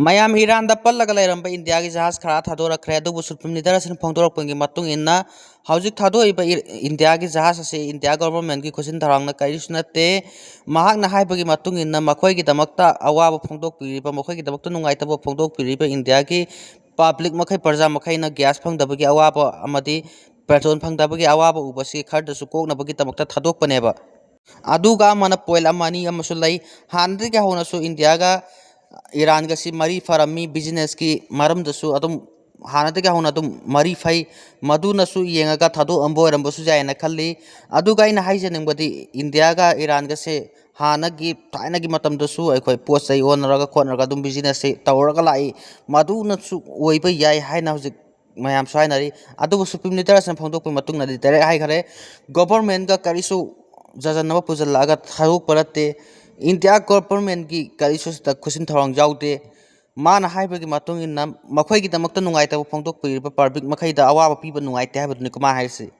ꯃꯌꯥꯝ ꯏꯔꯥꯟꯗ ꯄꯜꯂꯒ ꯂꯩꯔꯝꯕ ꯏꯟꯗꯤꯌꯥꯒꯤ ꯖꯍꯥꯖ ꯈꯔ ꯊꯥꯗꯣꯔꯛꯈ꯭ꯔꯦ ꯑꯗꯨꯕꯨ ꯁꯨꯄ꯭ꯔꯤꯝ ꯂꯤꯗꯔꯁꯤꯡꯅ ꯐꯣꯡꯗꯣꯔꯛꯄꯒꯤ ꯃꯇꯨꯡ ꯏꯟꯅ ꯍꯧꯖꯤꯛ ꯊꯥꯗꯣꯛꯏꯕ ꯏꯟꯗꯤꯌꯥꯒꯤ ꯖꯍꯥꯖ ꯑꯁꯤ ꯏꯟꯗꯤꯌꯥ ꯒꯣꯚꯔꯟꯃꯦꯟꯠꯀꯤ ꯈꯨꯠꯁꯤꯟ ꯊꯧꯔꯥꯡꯅ ꯀꯔꯤꯁꯨ ꯅꯠꯇꯦ ꯃꯍꯥꯛꯅ ꯍꯥꯏꯕꯒꯤ ꯃꯇꯨꯡ ꯏꯟꯅ ꯃꯈꯣꯏꯒꯤꯗꯃꯛꯇ ꯑꯋꯥꯕ ꯐꯣꯡꯗꯣꯛꯄꯤꯔꯤꯕ ꯃꯈꯣꯏꯒꯤꯗꯃꯛꯇ ꯅꯨꯡꯉꯥꯏꯇꯕ ꯐꯣꯡꯗꯣꯛꯄꯤꯔꯤꯕ ꯏꯟꯗꯤꯌꯥꯒꯤ ꯄꯕ꯭ꯂꯤꯛ ꯃꯈꯩ ꯄ꯭ꯔꯖꯥ ꯃꯈꯩꯅ ꯒ꯭ꯌꯥꯁ ꯐꯪꯗꯕꯒꯤ ꯑꯋꯥꯕ ꯑꯃꯗꯤ ꯄꯦꯇ꯭ꯔꯣꯜ ꯐꯪꯗꯕꯒꯤ ꯑꯋꯥꯕ ꯎꯕꯁꯤ ꯈꯔꯗꯁꯨ ꯀꯣꯛꯅꯕꯒꯤꯗꯃꯛꯇ ꯊꯥꯗꯣꯛꯄꯅꯦꯕ ꯑꯗꯨꯒ ꯑꯃꯅ ꯄꯣꯏꯟꯠ ꯑꯃ ꯑꯅꯤ ꯑꯃꯁꯨ ꯂꯩ ꯍꯥꯟꯅꯗꯒꯤ ꯍꯧꯅꯁꯨ ꯏꯟꯗꯤꯌꯥꯒ ꯏꯔꯥꯟꯒꯁꯤ ꯃꯔꯤ ꯐꯔꯝꯃꯤ ꯕꯤꯖꯤꯅꯦꯁꯀꯤ ꯃꯔꯝꯗꯁꯨ ꯑꯗꯨꯝ ꯍꯥꯟꯅꯗꯒꯤ ꯍꯧꯅ ꯑꯗꯨꯝ ꯃꯔꯤ ꯐꯩ ꯃꯗꯨꯅꯁꯨ ꯌꯦꯡꯉꯒ ꯊꯥꯗꯣꯛꯑꯝꯕ ꯑꯣꯏꯔꯝꯕꯁꯨ ꯌꯥꯏꯅ ꯈꯜꯂꯤ ꯑꯗꯨꯒ ꯑꯩꯅ ꯍꯥꯏꯖꯅꯤꯡꯕꯗꯤ ꯏꯟꯗꯤꯌꯥꯒ ꯏꯔꯥꯟꯒꯁꯦ ꯍꯥꯟꯅꯒꯤ ꯊꯥꯏꯅꯒꯤ ꯃꯇꯝꯗꯁꯨ ꯑꯩꯈꯣꯏ ꯄꯣꯠ ꯆꯩ ꯑꯣꯟꯅꯔꯒ ꯈꯣꯠꯅꯔꯒ ꯑꯗꯨꯝ ꯕꯤꯖꯤꯅꯦꯁꯁꯤ ꯇꯧꯔꯒ ꯂꯥꯛꯏ ꯃꯗꯨꯅꯁꯨ ꯑꯣꯏꯕ ꯌꯥꯏ ꯍꯥꯏꯅ ꯍꯧꯖꯤꯛ ꯃꯌꯥꯝꯁꯨ ꯍꯥꯏꯅꯔꯤ ꯑꯗꯨꯕꯨ ꯁꯨꯄ꯭ꯔꯤꯝ ꯂꯤꯗꯔꯁꯤꯅ ꯐꯣꯡꯗꯣꯛꯄ ꯃꯇꯨꯡꯗꯗꯤ ꯗꯥꯏꯔꯦꯛ ꯍꯥꯏꯈꯔꯦ ꯒꯣꯚꯔꯟꯃꯦꯟꯠꯒ ꯀꯔꯤꯁꯨ ꯖꯖꯟꯅꯕ ꯄꯨꯁꯤꯜꯂꯛꯑꯒ ꯊꯥꯗꯣꯛꯄ ꯅꯠꯇꯦ ꯏꯟꯗꯤꯌꯥ ꯒꯣꯚꯔꯟꯃꯦꯟꯠꯀꯤ ꯀꯔꯤꯁꯨ ꯁꯤꯗ ꯈꯨꯠꯁꯤꯟ ꯊꯧꯔꯥꯡ ꯌꯥꯎꯗꯦ ꯃꯥꯅ ꯍꯥꯏꯕꯒꯤ ꯃꯇꯨꯡ ꯏꯟꯅ ꯃꯈꯣꯏꯒꯤꯗꯃꯛꯇ ꯅꯨꯡꯉꯥꯏꯇꯕ ꯐꯣꯡꯗꯣꯛꯄꯤꯔꯤꯕ ꯄꯕ꯭ꯂꯤꯛ ꯃꯈꯩꯗ ꯑꯋꯥꯕ ꯄꯤꯕ ꯅꯨꯡꯉꯥꯏꯇꯦ ꯍꯥꯏꯕꯗꯨꯅꯤ ꯃꯥ ꯍꯥꯏꯔꯤꯁꯤ